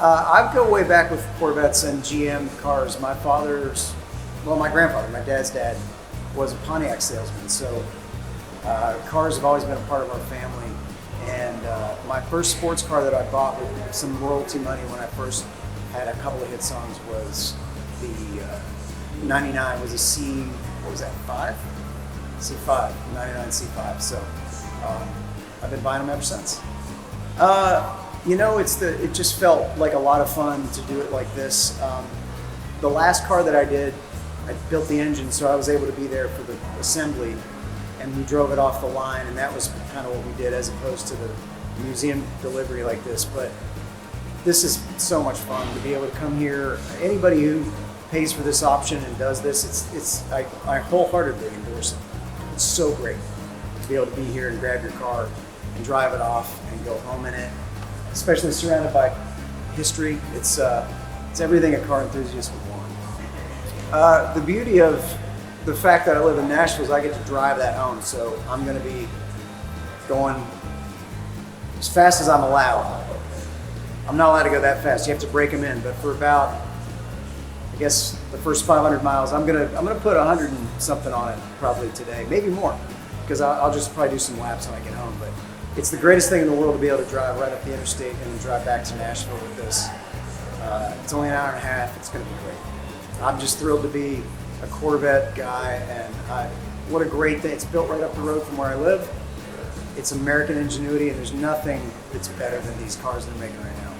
I go way back with Corvettes and GM cars. My grandfather, my dad's dad, was a Pontiac salesman, so cars have always been a part of our family. And my first sports car that I bought with some royalty money when I first had a couple of hit songs was the 99, was a C, what was that, 5? C5, 99 C5. So I've been buying them ever since. It just felt like a lot of fun to do it like this. The last car that I did, I built the engine, so I was able to be there for the assembly, and we drove it off the line, and that was kind of what we did as opposed to the museum delivery like this. But this is so much fun to be able to come here. Anybody who pays for this option and does this, I wholeheartedly endorse it. It's so great to be able to be here and grab your car and drive it off and go home in it, especially surrounded by history. It's everything a car enthusiast would want. The beauty of the fact that I live in Nashville is I get to drive that home, so I'm going to be going as fast as I'm allowed. I'm not allowed to go that fast. You have to break them in, but for about, I guess, the first 500 miles, I'm gonna put 100 and something on it probably today, maybe more, because I'll just probably do some laps when I get home. But it's the greatest thing in the world to be able to drive right up the interstate and then drive back to Nashville with this. It's only an hour and a half. It's going to be great. I'm just thrilled to be a Corvette guy, and what a great thing. It's built right up the road from where I live. It's American ingenuity, and there's nothing that's better than these cars they're making right now.